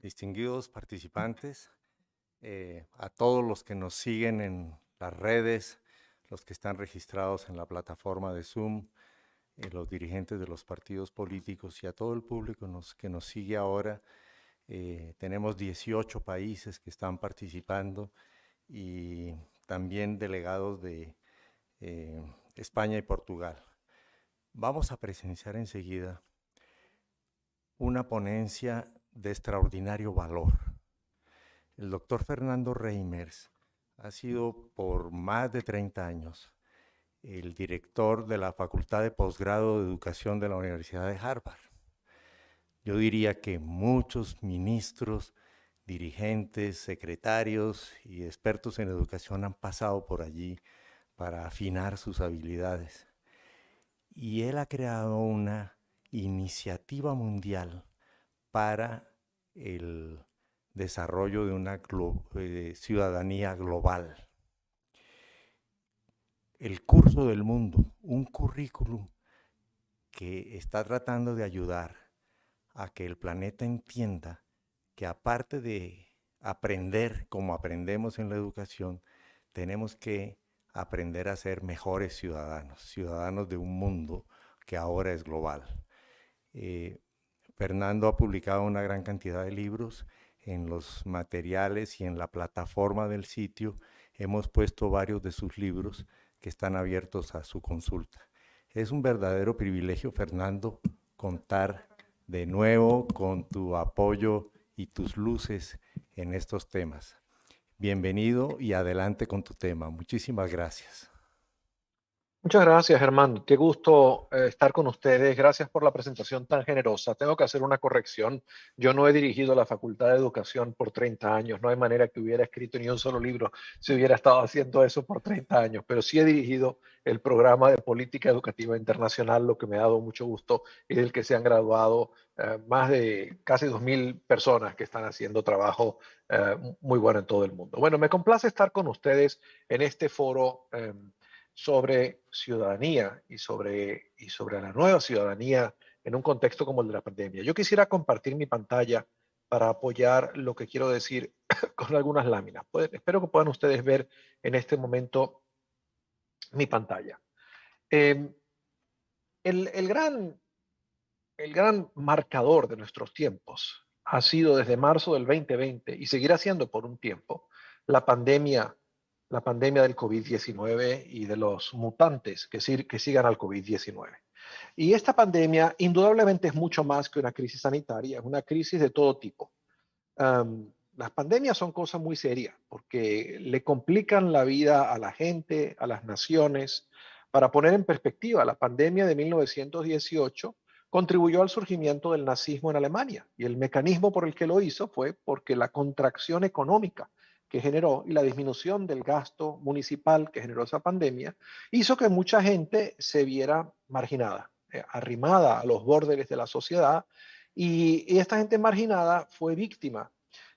distinguidos participantes, a todos los que nos siguen en las redes, los que están registrados en la plataforma de Zoom, los dirigentes de los partidos políticos y a todo el público que nos sigue ahora. Tenemos 18 países que están participando y también delegados de España y Portugal. Vamos a presenciar enseguida una ponencia de extraordinario valor. El doctor Fernando Reimers ha sido por más de 30 años el director de la Facultad de Posgrado de Educación de la Universidad de Harvard. Yo diría que muchos ministros, dirigentes, secretarios y expertos en educación han pasado por allí para afinar sus habilidades. Y él ha creado una iniciativa mundial para el desarrollo de una ciudadanía global. El curso del mundo, un currículum que está tratando de ayudar a que el planeta entienda que aparte de aprender como aprendemos en la educación, tenemos que aprender a ser mejores ciudadanos, ciudadanos de un mundo que ahora es global. Fernando ha publicado una gran cantidad de libros. En los materiales y en la plataforma del sitio hemos puesto varios de sus libros que están abiertos a su consulta. Es un verdadero privilegio, Fernando, contar de nuevo con tu apoyo y tus luces en estos temas. Bienvenido y adelante con tu tema. Muchísimas gracias. Muchas gracias, Germán. Qué gusto estar con ustedes. Gracias por la presentación tan generosa. Tengo que hacer una corrección. Yo no he dirigido la Facultad de Educación por 30 años. No hay manera que hubiera escrito ni un solo libro si hubiera estado haciendo eso por 30 años. Pero sí he dirigido el programa de Política Educativa Internacional, lo que me ha dado mucho gusto y del que se han graduado más de casi 2.000 personas que están haciendo trabajo muy bueno en todo el mundo. Bueno, me complace estar con ustedes en este foro sobre ciudadanía y sobre la nueva ciudadanía en un contexto como el de la pandemia. Yo quisiera compartir mi pantalla para apoyar lo que quiero decir con algunas láminas. Espero que puedan ustedes ver en este momento mi pantalla. Eh, el gran marcador de nuestros tiempos ha sido desde marzo del 2020 y seguirá siendo por un tiempo la pandemia del COVID-19 y de los mutantes que sigan al COVID-19. Y esta pandemia indudablemente es mucho más que una crisis sanitaria, es una crisis de todo tipo. Las pandemias son cosas muy serias porque le complican la vida a la gente, a las naciones. Para poner en perspectiva, la pandemia de 1918 contribuyó al surgimiento del nazismo en Alemania y el mecanismo por el que lo hizo fue porque la contracción económica que generó y la disminución del gasto municipal que generó esa pandemia hizo que mucha gente se viera marginada, arrimada a los bordes de la sociedad y esta gente marginada fue víctima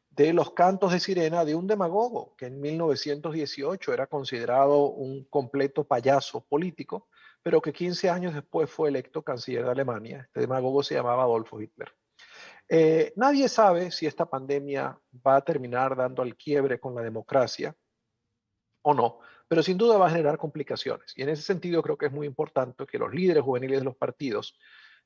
de los cantos de sirena de un demagogo que en 1918 era considerado un completo payaso político, pero que 15 años después fue electo canciller de Alemania. Este demagogo se llamaba Adolfo Hitler. Nadie sabe si esta pandemia va a terminar dando al quiebre con la democracia o no, pero sin duda va a generar complicaciones. Y en ese sentido creo que es muy importante que los líderes juveniles de los partidos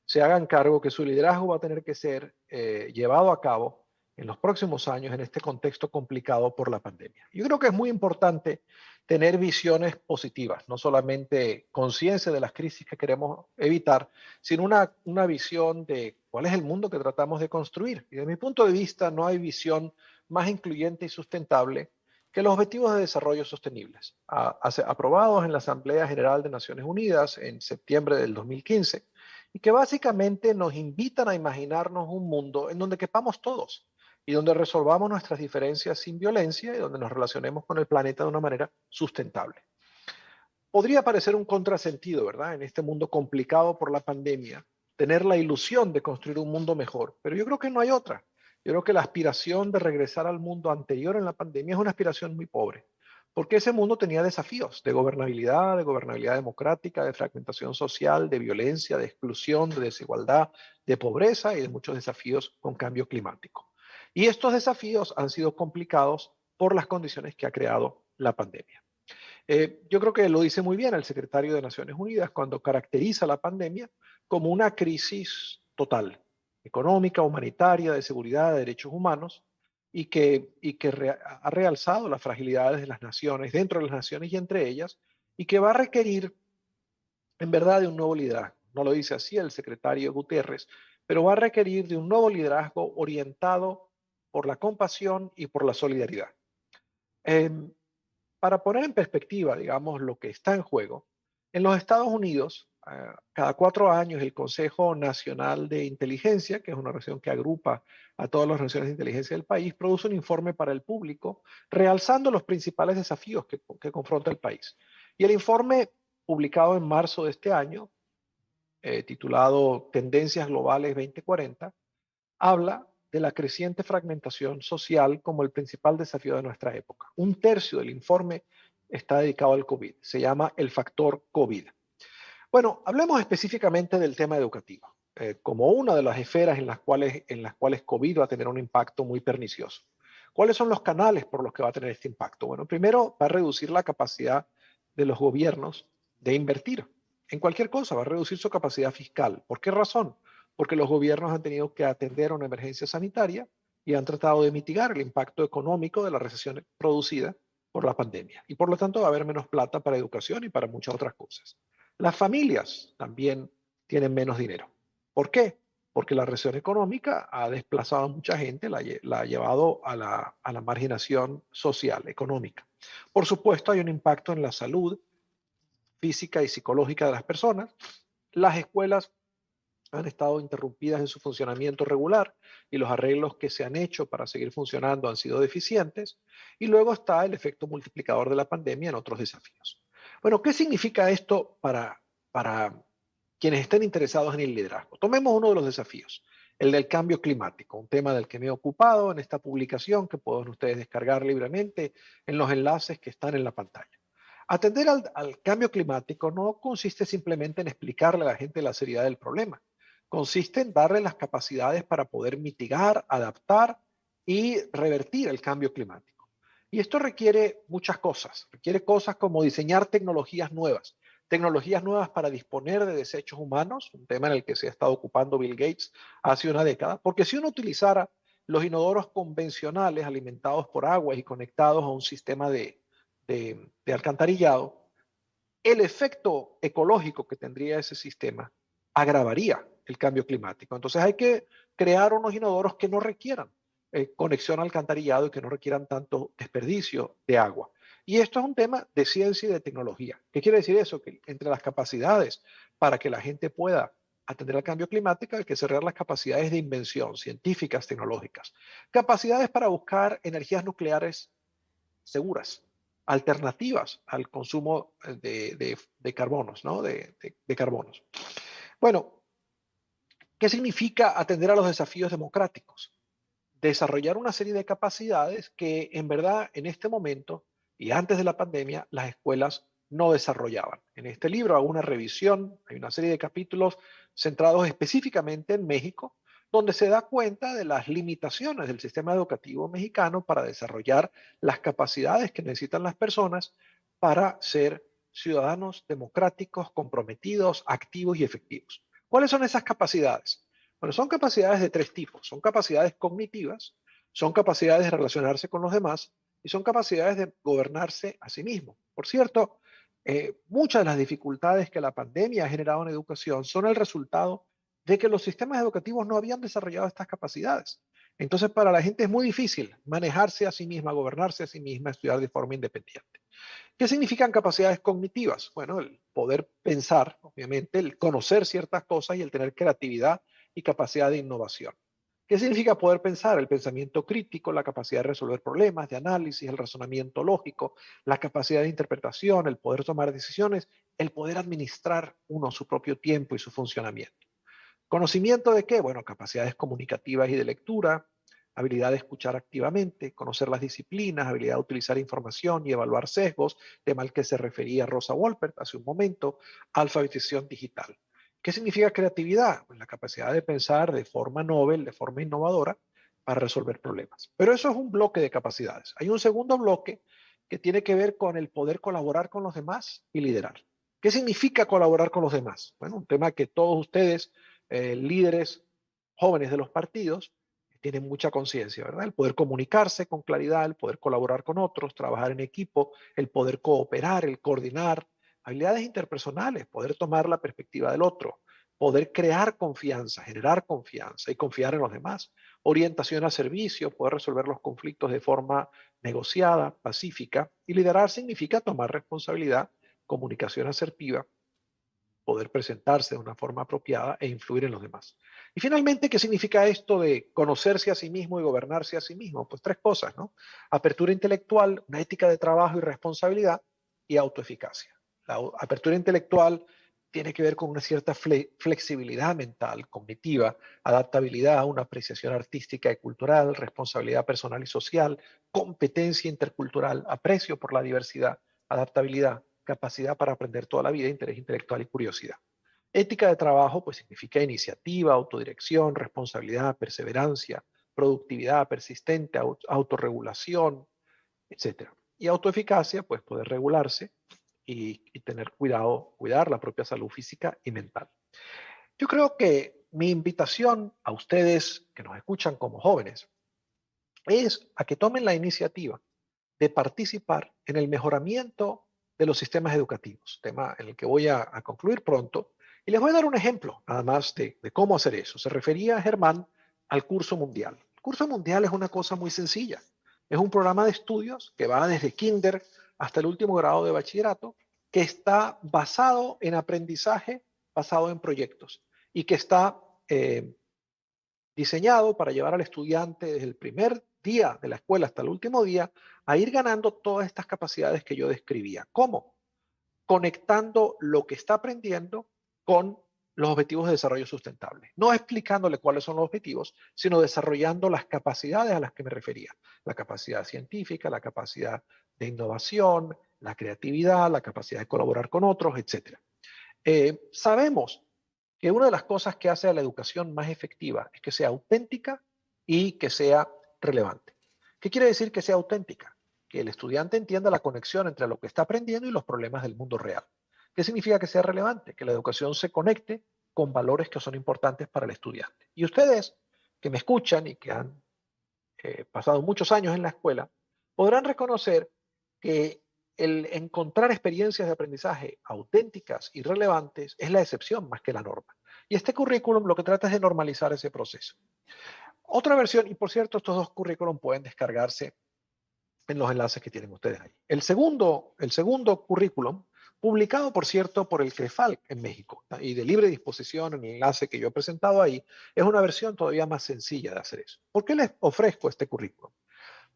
se hagan cargo que su liderazgo va a tener que ser llevado a cabo en los próximos años en este contexto complicado por la pandemia. Yo creo que es muy importante tener visiones positivas, no solamente conciencia de las crisis que queremos evitar, sino una visión de cuál es el mundo que tratamos de construir. Y desde mi punto de vista no hay visión más incluyente y sustentable que los Objetivos de Desarrollo Sostenibles, aprobados en la Asamblea General de Naciones Unidas en septiembre del 2015, y que básicamente nos invitan a imaginarnos un mundo en donde quepamos todos y donde resolvamos nuestras diferencias sin violencia y donde nos relacionemos con el planeta de una manera sustentable. Podría parecer un contrasentido, ¿verdad? En este mundo complicado por la pandemia, tener la ilusión de construir un mundo mejor, pero yo creo que no hay otra. Yo creo que la aspiración de regresar al mundo anterior en la pandemia es una aspiración muy pobre, porque ese mundo tenía desafíos de gobernabilidad democrática, de fragmentación social, de violencia, de exclusión, de desigualdad, de pobreza y de muchos desafíos con cambio climático. Y estos desafíos han sido complicados por las condiciones que ha creado la pandemia. Yo creo que lo dice muy bien el secretario de Naciones Unidas cuando caracteriza la pandemia como una crisis total, económica, humanitaria, de seguridad, de derechos humanos, y que ha realzado las fragilidades de las naciones, dentro de las naciones y entre ellas, y que va a requerir, en verdad, de un nuevo liderazgo. No lo dice así el secretario Guterres, pero va a requerir de un nuevo liderazgo orientado por la compasión y por la solidaridad. Em, para poner en perspectiva, digamos, lo que está en juego, en los Estados Unidos, cada 4 años el Consejo Nacional de Inteligencia, que es una organización que agrupa a todas las organizaciones de inteligencia del país, produce un informe para el público realzando los principales desafíos que confronta el país. Y el informe, publicado en marzo de este año, titulado Tendencias Globales 2040, habla de la creciente fragmentación social como el principal desafío de nuestra época. Un tercio del informe está dedicado al COVID. Se llama el factor COVID. Bueno, hablemos específicamente del tema educativo, como una de las esferas en las cuales COVID va a tener un impacto muy pernicioso. ¿Cuáles son los canales por los que va a tener este impacto? Bueno, primero va a reducir la capacidad de los gobiernos de invertir en cualquier cosa, va a reducir su capacidad fiscal. ¿Por qué razón? Porque los gobiernos han tenido que atender una emergencia sanitaria y han tratado de mitigar el impacto económico de la recesión producida por la pandemia. Y por lo tanto va a haber menos plata para educación y para muchas otras cosas. Las familias también tienen menos dinero. ¿Por qué? Porque la recesión económica ha desplazado a mucha gente, la ha llevado a la marginación social, económica. Por supuesto, hay un impacto en la salud física y psicológica de las personas. Las escuelas han estado interrumpidas en su funcionamiento regular y los arreglos que se han hecho para seguir funcionando han sido deficientes. Y luego está el efecto multiplicador de la pandemia en otros desafíos. Bueno, ¿qué significa esto para quienes estén interesados en el liderazgo? Tomemos uno de los desafíos, el del cambio climático, un tema del que me he ocupado en esta publicación que pueden ustedes descargar libremente en los enlaces que están en la pantalla. Atender al cambio climático no consiste simplemente en explicarle a la gente la seriedad del problema. Consiste en darle las capacidades para poder mitigar, adaptar y revertir el cambio climático. Y esto requiere muchas cosas. Requiere cosas como diseñar tecnologías nuevas para disponer de desechos humanos, un tema en el que se ha estado ocupando Bill Gates hace una década, porque si uno utilizara los inodoros convencionales alimentados por agua y conectados a un sistema de alcantarillado, el efecto ecológico que tendría ese sistema agravaría el cambio climático. Entonces hay que crear unos inodoros que no requieran conexión al alcantarillado y que no requieran tanto desperdicio de agua. Y esto es un tema de ciencia y de tecnología. ¿Qué quiere decir eso? Que entre las capacidades para que la gente pueda atender al cambio climático hay que cerrar las capacidades de invención científicas, tecnológicas, capacidades para buscar energías nucleares seguras, alternativas al consumo de carbonos, ¿no? De carbonos. Bueno, ¿qué significa atender a los desafíos democráticos? Desarrollar una serie de capacidades que en verdad en este momento y antes de la pandemia las escuelas no desarrollaban. En este libro hago una revisión, hay una serie de capítulos centrados específicamente en México, donde se da cuenta de las limitaciones del sistema educativo mexicano para desarrollar las capacidades que necesitan las personas para ser ciudadanos democráticos, comprometidos, activos y efectivos. ¿Cuáles son esas capacidades? Bueno, son capacidades de tres tipos. Son capacidades cognitivas, son capacidades de relacionarse con los demás y son capacidades de gobernarse a sí mismo. Por cierto, muchas de las dificultades que la pandemia ha generado en educación son el resultado de que los sistemas educativos no habían desarrollado estas capacidades. Entonces, para la gente es muy difícil manejarse a sí misma, gobernarse a sí misma, estudiar de forma independiente. ¿Qué significan capacidades cognitivas? Bueno, el poder pensar, obviamente, el conocer ciertas cosas y el tener creatividad y capacidad de innovación. ¿Qué significa poder pensar? El pensamiento crítico, la capacidad de resolver problemas, de análisis, el razonamiento lógico, la capacidad de interpretación, el poder tomar decisiones, el poder administrar uno su propio tiempo y su funcionamiento. ¿Conocimiento de qué? Bueno, capacidades comunicativas y de lectura, habilidad de escuchar activamente, conocer las disciplinas, habilidad de utilizar información y evaluar sesgos, tema al que se refería Rosa Wolpert hace un momento, alfabetización digital. ¿Qué significa creatividad? Pues la capacidad de pensar de forma novel, de forma innovadora, para resolver problemas. Pero eso es un bloque de capacidades. Hay un segundo bloque que tiene que ver con el poder colaborar con los demás y liderar. ¿Qué significa colaborar con los demás? Bueno, un tema que todos ustedes, líderes jóvenes de los partidos, tienen mucha conciencia, ¿verdad? El poder comunicarse con claridad, el poder colaborar con otros, trabajar en equipo, el poder cooperar, el coordinar, habilidades interpersonales, poder tomar la perspectiva del otro, poder crear confianza, generar confianza y confiar en los demás, orientación al servicio, poder resolver los conflictos de forma negociada, pacífica, y liderar significa tomar responsabilidad, comunicación asertiva, poder presentarse de una forma apropiada e influir en los demás. Y finalmente, ¿qué significa esto de conocerse a sí mismo y gobernarse a sí mismo? Pues tres cosas, ¿no? Apertura intelectual, una ética de trabajo y responsabilidad y autoeficacia. La apertura intelectual tiene que ver con una cierta flexibilidad mental, cognitiva, adaptabilidad, una apreciación artística y cultural, responsabilidad personal y social, competencia intercultural, aprecio por la diversidad, adaptabilidad, capacidad para aprender toda la vida, interés intelectual y curiosidad. Ética de trabajo, pues significa iniciativa, autodirección, responsabilidad, perseverancia, productividad persistente, autorregulación, etcétera. Y autoeficacia, pues poder regularse y tener cuidado, cuidar la propia salud física y mental. Yo creo que mi invitación a ustedes que nos escuchan como jóvenes es a que tomen la iniciativa de participar en el mejoramiento de los sistemas educativos, tema en el que voy a concluir pronto. Y les voy a dar un ejemplo nada más de cómo hacer eso. Se refería Germán al curso mundial. El curso mundial es una cosa muy sencilla. Es un programa de estudios que va desde kinder hasta el último grado de bachillerato, que está basado en aprendizaje, basado en proyectos y que está diseñado para llevar al estudiante desde el primer día de la escuela hasta el último día a ir ganando todas estas capacidades que yo describía. ¿Cómo? Conectando lo que está aprendiendo con los objetivos de desarrollo sustentable. No explicándole cuáles son los objetivos, sino desarrollando las capacidades a las que me refería. La capacidad científica, la capacidad de innovación, la creatividad, la capacidad de colaborar con otros, etc. Sabemos que una de las cosas que hace a la educación más efectiva es que sea auténtica y que sea relevante. ¿Qué quiere decir que sea auténtica? Que el estudiante entienda la conexión entre lo que está aprendiendo y los problemas del mundo real. ¿Qué significa que sea relevante? Que la educación se conecte con valores que son importantes para el estudiante. Y ustedes que me escuchan y que han pasado muchos años en la escuela, podrán reconocer que el encontrar experiencias de aprendizaje auténticas y relevantes es la excepción más que la norma. Y este currículum lo que trata es de normalizar ese proceso. Otra versión, y por cierto, estos dos currículum pueden descargarse en los enlaces que tienen ustedes ahí. El segundo currículum, publicado, por cierto, por el CREFAL en México, y de libre disposición en el enlace que yo he presentado ahí, es una versión todavía más sencilla de hacer eso. ¿Por qué les ofrezco este currículum?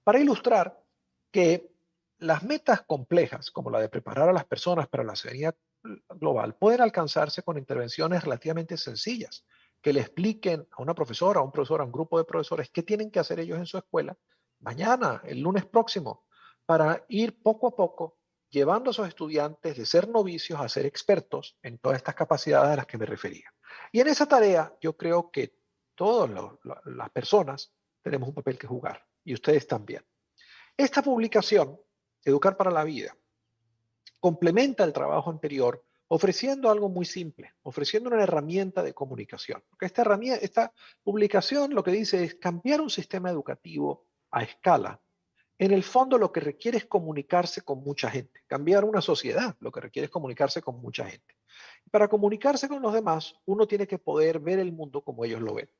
Para ilustrar que las metas complejas, como la de preparar a las personas para la ciudadanía global, pueden alcanzarse con intervenciones relativamente sencillas, que le expliquen a una profesora, a un profesor, a un grupo de profesores qué tienen que hacer ellos en su escuela mañana, el lunes próximo, para ir poco a poco llevando a esos estudiantes de ser novicios a ser expertos en todas estas capacidades a las que me refería. Y en esa tarea yo creo que todas las personas tenemos un papel que jugar y ustedes también. Esta publicación, Educar para la Vida, complementa el trabajo anterior ofreciendo algo muy simple, ofreciendo una herramienta de comunicación. Porque esta publicación lo que dice es cambiar un sistema educativo a escala. En el fondo lo que requiere es comunicarse con mucha gente. Cambiar una sociedad lo que requiere es comunicarse con mucha gente. Para comunicarse con los demás, uno tiene que poder ver el mundo como ellos lo ven.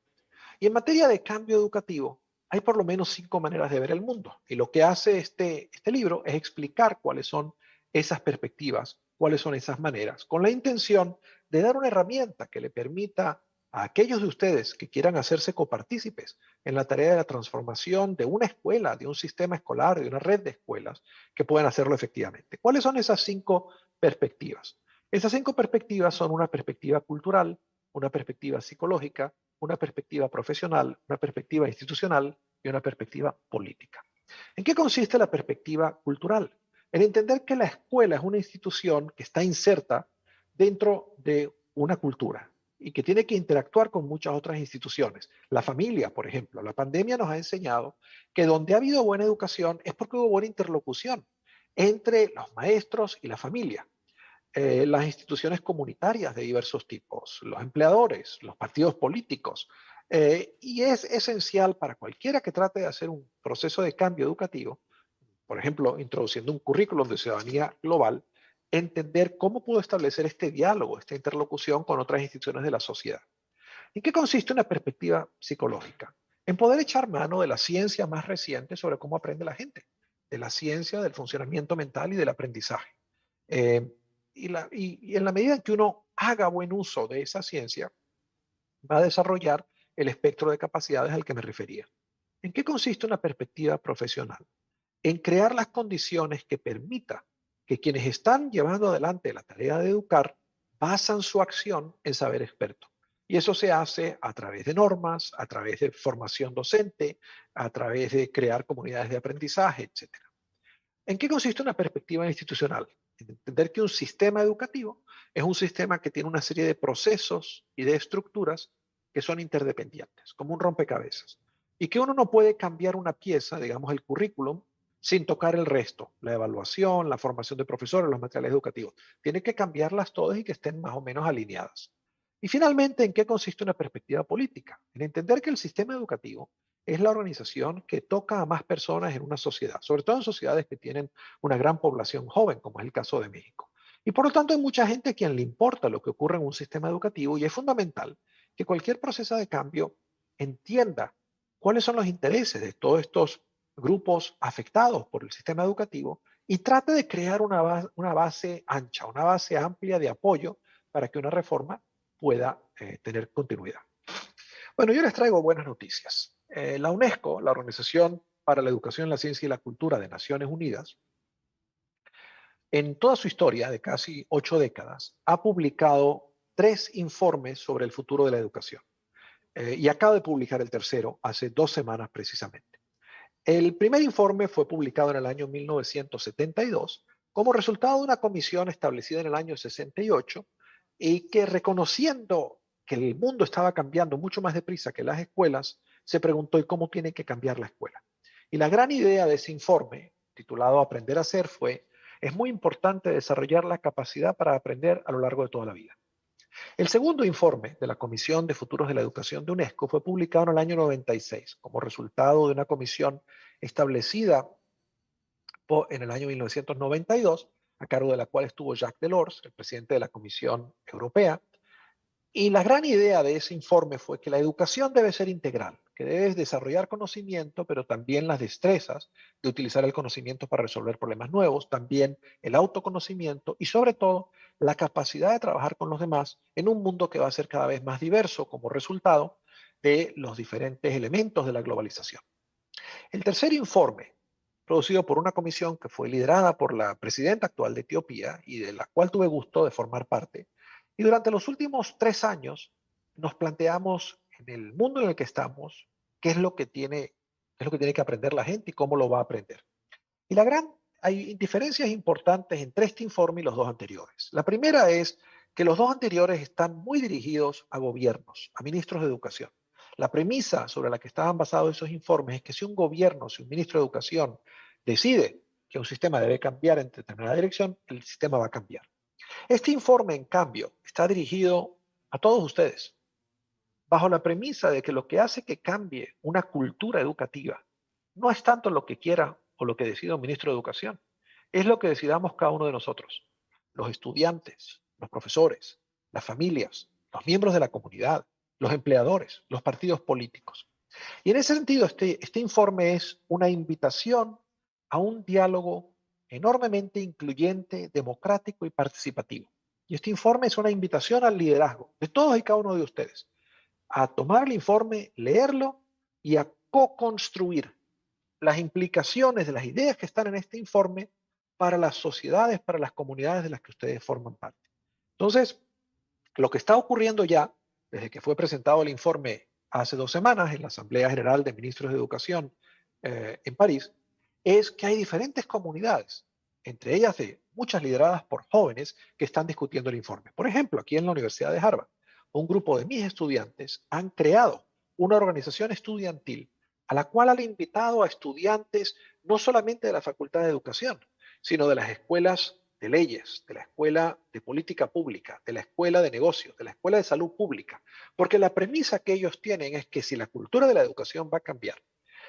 Y en materia de cambio educativo, hay por lo menos 5 maneras de ver el mundo. Y lo que hace este libro es explicar cuáles son esas perspectivas, cuáles son esas maneras, con la intención de dar una herramienta que le permita a aquellos de ustedes que quieran hacerse copartícipes en la tarea de la transformación de una escuela, de un sistema escolar, de una red de escuelas, que puedan hacerlo efectivamente. ¿Cuáles son esas 5 perspectivas? Esas 5 perspectivas son una perspectiva cultural, una perspectiva psicológica, una perspectiva profesional, una perspectiva institucional y una perspectiva política. ¿En qué consiste la perspectiva cultural? En entender que la escuela es una institución que está inserta dentro de una cultura. y que tiene que interactuar con muchas otras instituciones. La familia, por ejemplo. La pandemia nos ha enseñado que donde ha habido buena educación es porque hubo buena interlocución entre los maestros y la familia. Las instituciones comunitarias de diversos tipos, los empleadores, los partidos políticos. Y es esencial para cualquiera que trate de hacer un proceso de cambio educativo, por ejemplo, introduciendo un currículum de ciudadanía global, entender cómo puedo establecer este diálogo, esta interlocución con otras instituciones de la sociedad. ¿En qué consiste una perspectiva psicológica? En poder echar mano de la ciencia más reciente sobre cómo aprende la gente, de la ciencia del funcionamiento mental y del aprendizaje. Eh, y en la medida en que uno haga buen uso de esa ciencia, va a desarrollar el espectro de capacidades al que me refería. ¿En qué consiste una perspectiva profesional? En crear las condiciones que permita que quienes están llevando adelante la tarea de educar basan su acción en saber experto. Y eso se hace a través de normas, a través de formación docente, a través de crear comunidades de aprendizaje, etc. ¿En qué consiste una perspectiva institucional? En entender que un sistema educativo es un sistema que tiene una serie de procesos y de estructuras que son interdependientes, como un rompecabezas. Y que uno no puede cambiar una pieza, digamos el currículum, sin tocar el resto, la evaluación, la formación de profesores, los materiales educativos. Tiene que cambiarlas todas y que estén más o menos alineadas. Y finalmente, ¿en qué consiste una perspectiva política? En entender que el sistema educativo es la organización que toca a más personas en una sociedad, sobre todo en sociedades que tienen una gran población joven, como es el caso de México. Y por lo tanto hay mucha gente a quien le importa lo que ocurre en un sistema educativo y es fundamental que cualquier proceso de cambio entienda cuáles son los intereses de todos estos grupos afectados por el sistema educativo y trate de crear una base ancha, una base amplia de apoyo para que una reforma pueda tener continuidad. Bueno, yo les traigo buenas noticias. La UNESCO, la Organización para la Educación, la Ciencia y la Cultura de Naciones Unidas, en toda su historia de casi 8 décadas, ha publicado 3 informes sobre el futuro de la educación. Y acaba de publicar el tercero hace 2 semanas precisamente. El primer informe fue publicado en el año 1972 como resultado de una comisión establecida en el año 68 y que reconociendo que el mundo estaba cambiando mucho más deprisa que las escuelas, se preguntó ¿y cómo tiene que cambiar la escuela? Y la gran idea de ese informe, titulado Aprender a Ser, fue, es muy importante desarrollar la capacidad para aprender a lo largo de toda la vida. El segundo informe de la Comisión de Futuros de la Educación de UNESCO fue publicado en el año 96 como resultado de una comisión establecida en el año 1992, a cargo de la cual estuvo Jacques Delors, el presidente de la Comisión Europea. Y la gran idea de ese informe fue que la educación debe ser integral, que debes desarrollar conocimiento, pero también las destrezas de utilizar el conocimiento para resolver problemas nuevos, también el autoconocimiento y sobre todo la capacidad de trabajar con los demás en un mundo que va a ser cada vez más diverso como resultado de los diferentes elementos de la globalización. El tercer informe, producido por una comisión que fue liderada por la presidenta actual de Etiopía y de la cual tuve gusto de formar parte, y durante los últimos 3 años nos planteamos en el mundo en el que estamos, qué es lo que tiene que aprender la gente y cómo lo va a aprender. Y hay diferencias importantes entre este informe y los 2 anteriores. La primera es que los 2 anteriores están muy dirigidos a gobiernos, a ministros de educación. La premisa sobre la que estaban basados esos informes es que si un gobierno, si un ministro de educación decide que un sistema debe cambiar en determinada dirección, el sistema va a cambiar. Este informe, en cambio, está dirigido a todos ustedes, bajo la premisa de que lo que hace que cambie una cultura educativa no es tanto lo que quiera o lo que decida un ministro de educación, es lo que decidamos cada uno de nosotros, los estudiantes, los profesores, las familias, los miembros de la comunidad, los empleadores, los partidos políticos. Y en ese sentido, este informe es una invitación a un diálogo enormemente incluyente, democrático y participativo. Y este informe es una invitación al liderazgo de todos y cada uno de ustedes a tomar el informe, leerlo y a co-construir las implicaciones de las ideas que están en este informe para las sociedades, para las comunidades de las que ustedes forman parte. Entonces, lo que está ocurriendo ya, desde que fue presentado el informe hace 2 semanas en la Asamblea General de Ministros de Educación en París, es que hay diferentes comunidades, entre ellas de muchas lideradas por jóvenes, que están discutiendo el informe. Por ejemplo, aquí en la Universidad de Harvard, un grupo de mis estudiantes han creado una organización estudiantil a la cual han invitado a estudiantes no solamente de la Facultad de Educación, sino de las escuelas de leyes, de la escuela de política pública, de la escuela de negocios, de la escuela de salud pública, porque la premisa que ellos tienen es que si la cultura de la educación va a cambiar,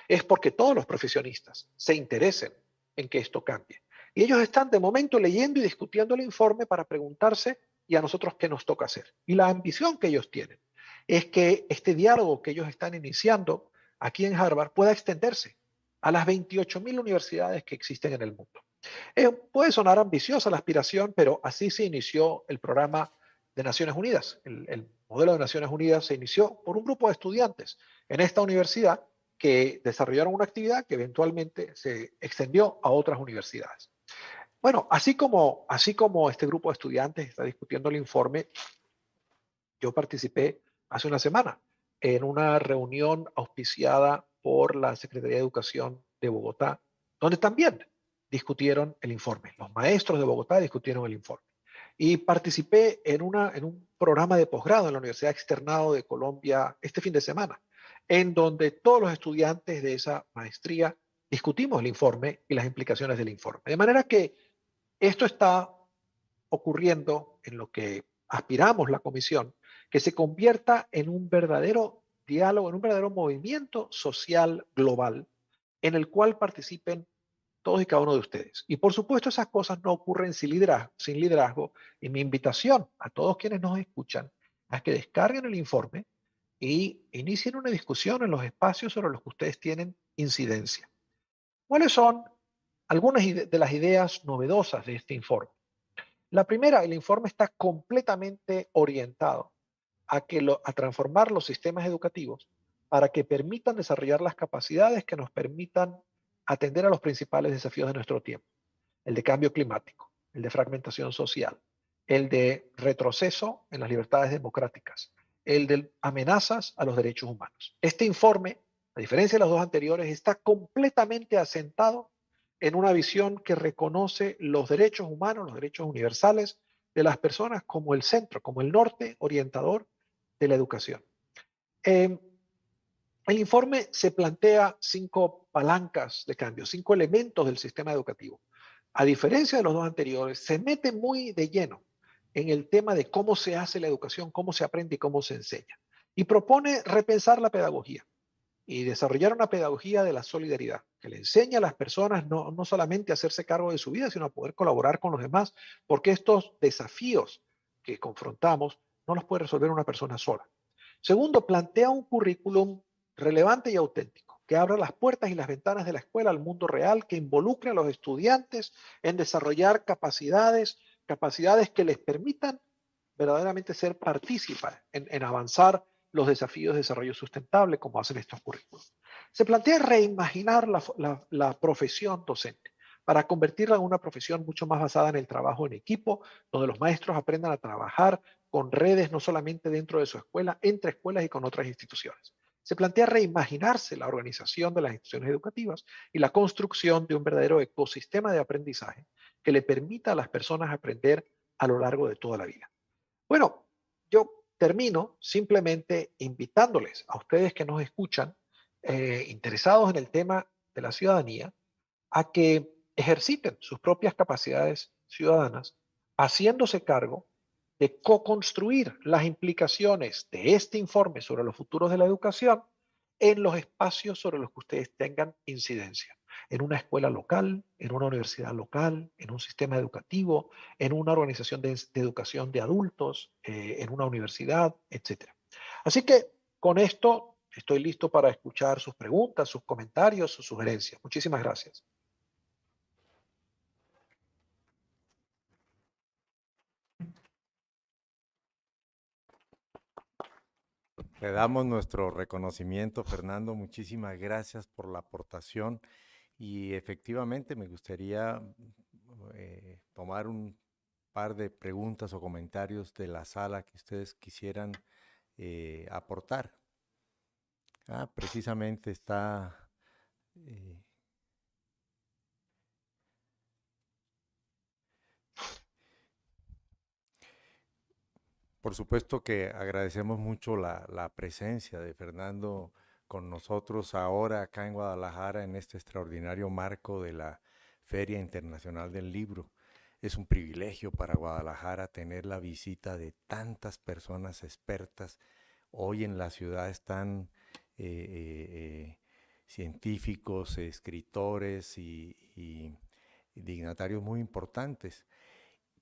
es porque todos los profesionistas se interesen en que esto cambie. Y ellos están de momento leyendo y discutiendo el informe para preguntarse y a nosotros qué nos toca hacer. Y la ambición que ellos tienen es que este diálogo que ellos están iniciando aquí en Harvard pueda extenderse a las 28.000 universidades que existen en el mundo. Puede sonar ambiciosa la aspiración, pero así se inició el programa de Naciones Unidas. El modelo de Naciones Unidas se inició por un grupo de estudiantes en esta universidad que desarrollaron una actividad que eventualmente se extendió a otras universidades. Bueno, así como este grupo de estudiantes está discutiendo el informe, yo participé hace una semana en una reunión auspiciada por la Secretaría de Educación de Bogotá, donde también discutieron el informe. Los maestros de Bogotá discutieron el informe. Y participé en un programa de posgrado en la Universidad Externado de Colombia este fin de semana, en donde todos los estudiantes de esa maestría discutimos el informe y las implicaciones del informe. De manera que esto está ocurriendo en lo que aspiramos la comisión, que se convierta en un verdadero diálogo, en un verdadero movimiento social global en el cual participen todos y cada uno de ustedes. Y por supuesto esas cosas no ocurren sin liderazgo y mi invitación a todos quienes nos escuchan es que descarguen el informe y inicien una discusión en los espacios sobre los que ustedes tienen incidencia. ¿Cuáles son algunas de las ideas novedosas de este informe? La primera, el informe está completamente orientado a transformar los sistemas educativos para que permitan desarrollar las capacidades que nos permitan atender a los principales desafíos de nuestro tiempo. El de cambio climático, el de fragmentación social, el de retroceso en las libertades democráticas, el de amenazas a los derechos humanos. Este informe, a diferencia de los dos anteriores, está completamente asentado en una visión que reconoce los derechos humanos, los derechos universales de las personas como el centro, como el norte orientador de la educación. Eh, el informe se plantea 5 palancas de cambio, 5 elementos del sistema educativo. A diferencia de los dos anteriores, se mete muy de lleno en el tema de cómo se hace la educación, cómo se aprende y cómo se enseña. Y propone repensar la pedagogía y desarrollar una pedagogía de la solidaridad, que le enseña a las personas no solamente a hacerse cargo de su vida, sino a poder colaborar con los demás, porque estos desafíos que confrontamos no los puede resolver una persona sola. Segundo, plantea un currículum relevante y auténtico, que abra las puertas y las ventanas de la escuela al mundo real, que involucre a los estudiantes en desarrollar capacidades que les permitan verdaderamente ser partícipas en avanzar los desafíos de desarrollo sustentable como hacen estos currículos. Se plantea reimaginar la profesión docente para convertirla en una profesión mucho más basada en el trabajo en equipo, donde los maestros aprendan a trabajar con redes no solamente dentro de su escuela, entre escuelas y con otras instituciones. Se plantea reimaginarse la organización de las instituciones educativas y la construcción de un verdadero ecosistema de aprendizaje que le permita a las personas aprender a lo largo de toda la vida. Bueno, yo termino simplemente invitándoles a ustedes que nos escuchan, interesados en el tema de la ciudadanía, a que ejerciten sus propias capacidades ciudadanas, haciéndose cargo de co-construir las implicaciones de este informe sobre los futuros de la educación en los espacios sobre los que ustedes tengan incidencia, en una escuela local, en una universidad local, en un sistema educativo, en una organización de educación de adultos, en una universidad, etc. Así que con esto estoy listo para escuchar sus preguntas, sus comentarios, sus sugerencias. Muchísimas gracias. Le damos nuestro reconocimiento, Fernando. Muchísimas gracias por la aportación y efectivamente me gustaría tomar un par de preguntas o comentarios de la sala que ustedes quisieran aportar. Precisamente está eh, por supuesto que agradecemos mucho la presencia de Fernando con nosotros ahora acá en Guadalajara en este extraordinario marco de la Feria Internacional del Libro. Es un privilegio para Guadalajara tener la visita de tantas personas expertas. Hoy en la ciudad están científicos, escritores y dignatarios muy importantes.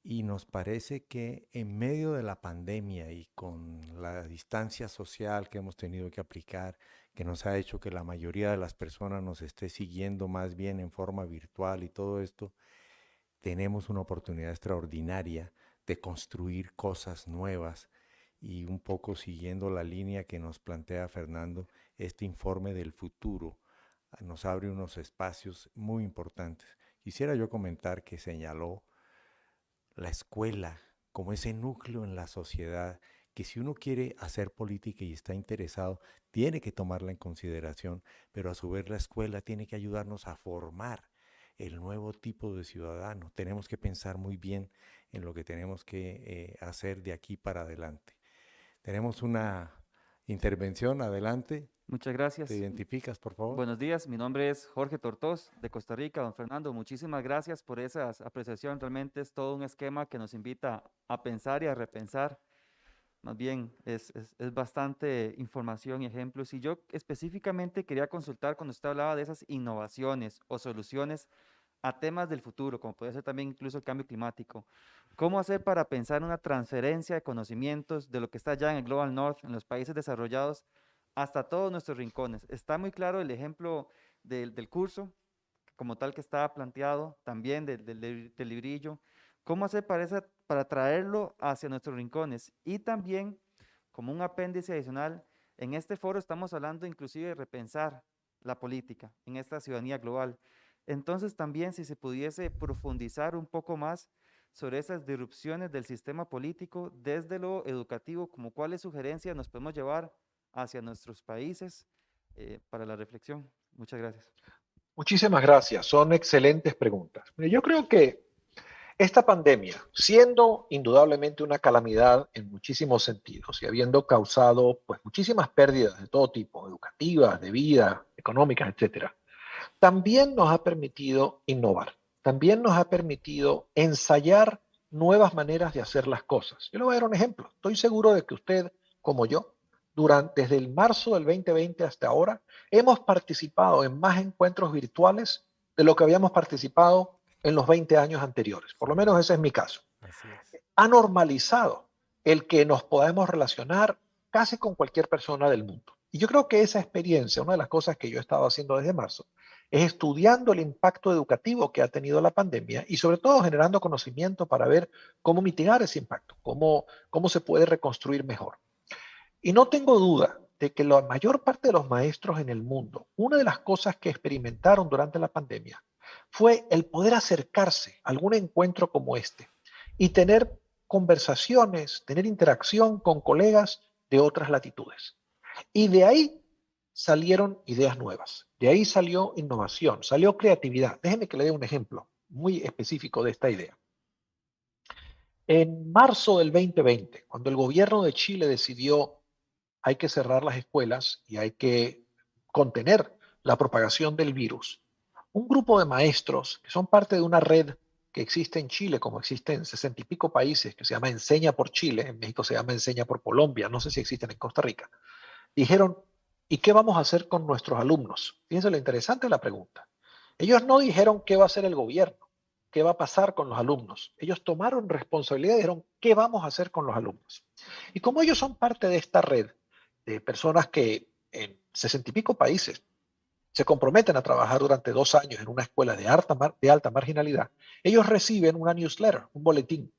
Y nos parece que en medio de la pandemia y con la distancia social que hemos tenido que aplicar, que nos ha hecho que la mayoría de las personas nos esté siguiendo más bien en forma virtual y todo esto, tenemos una oportunidad extraordinaria de construir cosas nuevas y un poco siguiendo la línea que nos plantea Fernando, este informe del futuro nos abre unos espacios muy importantes. Quisiera yo comentar que señaló la escuela como ese núcleo en la sociedad que si uno quiere hacer política y está interesado, tiene que tomarla en consideración, pero a su vez la escuela tiene que ayudarnos a formar el nuevo tipo de ciudadano. Tenemos que pensar muy bien en lo que tenemos que hacer de aquí para adelante. Tenemos una intervención, adelante. Muchas ¿Te gracias. identificas, por favor? Buenos días, mi nombre es Jorge Tortos de Costa Rica. Don Fernando, muchísimas gracias por esas apreciaciones. Realmente es todo un esquema que nos invita a pensar y a repensar. Más bien, es bastante información y ejemplos. Y yo específicamente quería consultar cuando usted hablaba de esas innovaciones o soluciones a temas del futuro, como puede ser también incluso el cambio climático. ¿Cómo hacer para pensar en una transferencia de conocimientos de lo que está ya en el Global North, en los países desarrollados, hasta todos nuestros rincones? Está muy claro el ejemplo del curso, como tal que estaba planteado, también del librillo. ¿Cómo hacer para traerlo hacia nuestros rincones? Y también, como un apéndice adicional, en este foro estamos hablando inclusive de repensar la política en esta ciudadanía global. Entonces también si se pudiese profundizar un poco más sobre esas disrupciones del sistema político desde lo educativo, como cuáles sugerencias nos podemos llevar hacia nuestros países para la reflexión. Muchas gracias. Muchísimas gracias, son excelentes preguntas. Mire, yo creo que esta pandemia, siendo indudablemente una calamidad en muchísimos sentidos y habiendo causado pues, muchísimas pérdidas de todo tipo, educativas, de vida, económicas, etcétera, también nos ha permitido innovar, también nos ha permitido ensayar nuevas maneras de hacer las cosas. Yo le voy a dar un ejemplo. Estoy seguro de que usted, como yo, desde el marzo del 2020 hasta ahora, hemos participado en más encuentros virtuales de lo que habíamos participado en los 20 años anteriores. Por lo menos ese es mi caso. Así es. Ha normalizado el que nos podamos relacionar casi con cualquier persona del mundo. Y yo creo que esa experiencia, una de las cosas que yo he estado haciendo desde marzo, es estudiando el impacto educativo que ha tenido la pandemia y sobre todo generando conocimiento para ver cómo mitigar ese impacto, cómo se puede reconstruir mejor. Y no tengo duda de que la mayor parte de los maestros en el mundo, una de las cosas que experimentaron durante la pandemia fue el poder acercarse a algún encuentro como este y tener conversaciones, tener interacción con colegas de otras latitudes. Y de ahí salieron ideas nuevas, de ahí salió innovación, salió creatividad. Déjeme que le dé un ejemplo muy específico de esta idea. En marzo del 2020, cuando el gobierno de Chile decidió hay que cerrar las escuelas y hay que contener la propagación del virus, un grupo de maestros que son parte de una red que existe en Chile, como existe en 60 y pico países, que se llama Enseña por Chile, en México se llama Enseña por Colombia, no sé si existen en Costa Rica, dijeron, ¿y qué vamos a hacer con nuestros alumnos? Fíjense lo interesante de la pregunta. Ellos no dijeron qué va a hacer el gobierno, qué va a pasar con los alumnos. Ellos tomaron responsabilidad y dijeron, ¿qué vamos a hacer con los alumnos? Y como ellos son parte de esta red de personas que en 60 y pico países se comprometen a trabajar durante 2 años en una escuela de alta marginalidad, ellos reciben una newsletter, un boletín.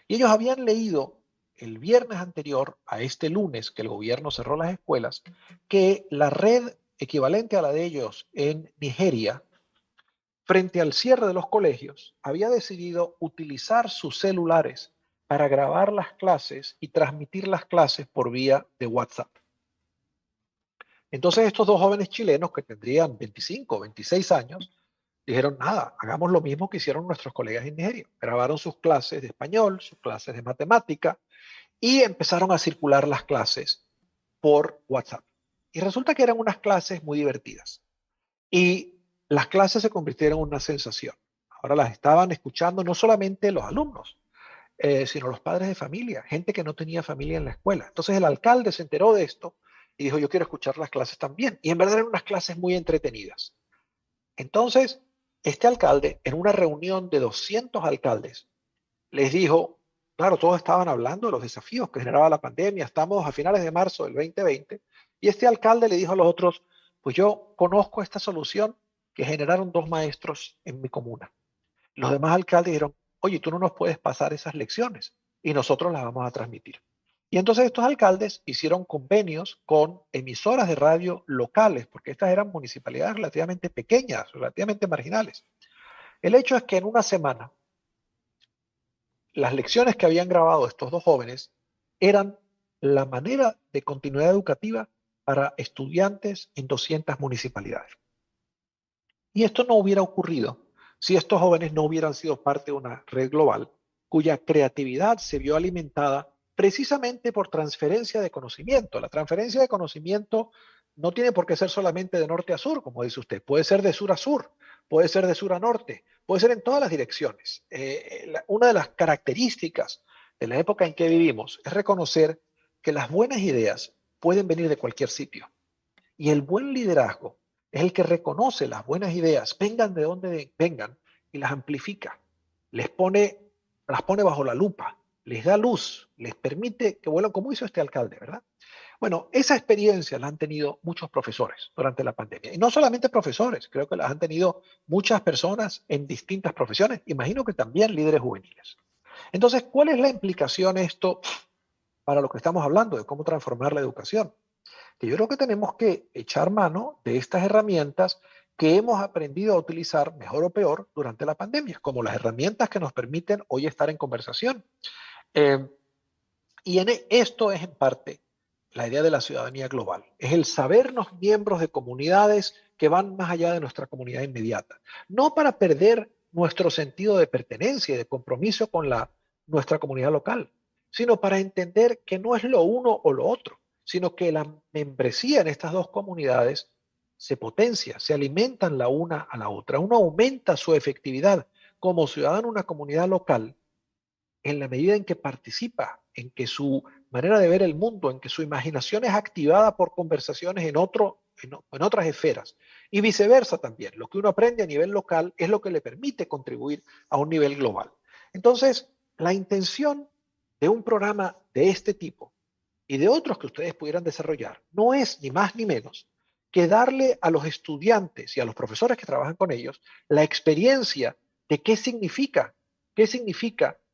Y ellos habían leído el viernes anterior a este lunes que el gobierno cerró las escuelas, que la red equivalente a la de ellos en Nigeria, frente al cierre de los colegios, había decidido utilizar sus celulares para grabar las clases y transmitir las clases por vía de WhatsApp. Entonces estos dos jóvenes chilenos que tendrían 25 o 26 años, dijeron, nada, hagamos lo mismo que hicieron nuestros colegas en Nigeria. Grabaron sus clases de español, sus clases de matemática y empezaron a circular las clases por WhatsApp. Y resulta que eran unas clases muy divertidas. Y las clases se convirtieron en una sensación. Ahora las estaban escuchando no solamente los alumnos, sino los padres de familia, gente que no tenía familia en la escuela. Entonces el alcalde se enteró de esto y dijo, yo quiero escuchar las clases también. Y en verdad eran unas clases muy entretenidas. Entonces, este alcalde, en una reunión de 200 alcaldes, les dijo, claro, todos estaban hablando de los desafíos que generaba la pandemia, estamos a finales de marzo del 2020, y este alcalde le dijo a los otros, pues yo conozco esta solución que generaron 2 maestros en mi comuna. Los demás alcaldes dijeron, oye, tú no nos puedes pasar esas lecciones y nosotros las vamos a transmitir. Y entonces estos alcaldes hicieron convenios con emisoras de radio locales, porque estas eran municipalidades relativamente pequeñas, relativamente marginales. El hecho es que en una semana, las lecciones que habían grabado estos 2 jóvenes eran la manera de continuidad educativa para estudiantes en 200 municipalidades. Y esto no hubiera ocurrido si estos jóvenes no hubieran sido parte de una red global cuya creatividad se vio alimentada precisamente por transferencia de conocimiento. La transferencia de conocimiento no tiene por qué ser solamente de norte a sur, como dice usted. Puede ser de sur a sur, puede ser de sur a norte, puede ser en todas las direcciones. Una de las características de la época en que vivimos es reconocer que las buenas ideas pueden venir de cualquier sitio. Y el buen liderazgo es el que reconoce las buenas ideas, vengan de donde vengan, y las amplifica, las pone bajo la lupa, les da luz, les permite que vuelan, como hizo este alcalde, ¿verdad? Bueno, esa experiencia la han tenido muchos profesores durante la pandemia. Y no solamente profesores, creo que las han tenido muchas personas en distintas profesiones. Imagino que también líderes juveniles. Entonces, ¿cuál es la implicación de esto para lo que estamos hablando, de cómo transformar la educación? Que yo creo que tenemos que echar mano de estas herramientas que hemos aprendido a utilizar, mejor o peor, durante la pandemia, como las herramientas que nos permiten hoy estar en conversación. Eh, esto es en parte la idea de la ciudadanía global. Es el sabernos miembros de comunidades que van más allá de nuestra comunidad inmediata. No para perder nuestro sentido de pertenencia y de compromiso con nuestra comunidad local, sino para entender que no es lo uno o lo otro, sino que la membresía en estas 2 comunidades se potencia, se alimentan la una a la otra. Uno aumenta su efectividad como ciudadano en una comunidad local en la medida en que participa, en que su manera de ver el mundo, en que su imaginación es activada por conversaciones en otras esferas. Y viceversa también. Lo que uno aprende a nivel local es lo que le permite contribuir a un nivel global. Entonces, la intención de un programa de este tipo y de otros que ustedes pudieran desarrollar no es ni más ni menos que darle a los estudiantes y a los profesores que trabajan con ellos la experiencia de qué significa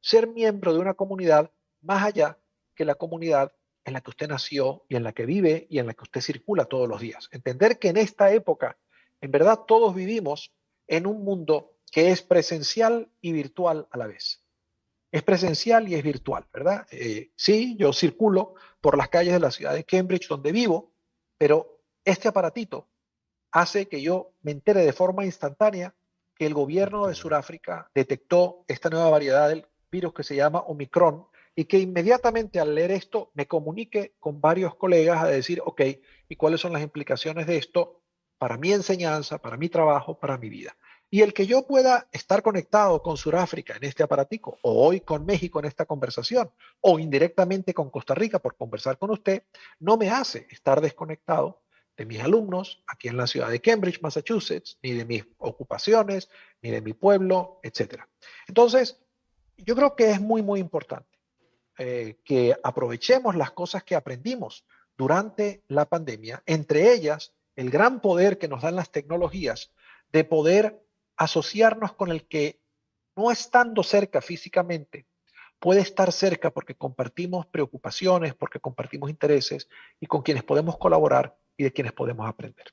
ser miembro de una comunidad más allá que la comunidad en la que usted nació y en la que vive y en la que usted circula todos los días. Entender que en esta época, en verdad, todos vivimos en un mundo que es presencial y virtual a la vez. Es presencial y es virtual, ¿verdad? Sí, yo circulo por las calles de la ciudad de Cambridge, donde vivo, pero este aparatito hace que yo me entere de forma instantánea que el gobierno de Sudáfrica detectó esta nueva variedad del virus que se llama Omicron y que inmediatamente al leer esto me comunique con varios colegas a decir, ok, ¿y cuáles son las implicaciones de esto para mi enseñanza, para mi trabajo, para mi vida? Y el que yo pueda estar conectado con Sudáfrica en este aparatico, o hoy con México en esta conversación, o indirectamente con Costa Rica por conversar con usted, no me hace estar desconectado de mis alumnos aquí en la ciudad de Cambridge, Massachusetts, ni de mis ocupaciones, ni de mi pueblo, etc. Entonces, yo creo que es muy, muy importante que aprovechemos las cosas que aprendimos durante la pandemia, entre ellas el gran poder que nos dan las tecnologías de poder asociarnos con el que no estando cerca físicamente, puede estar cerca porque compartimos preocupaciones, porque compartimos intereses y con quienes podemos colaborar y de quienes podemos aprender.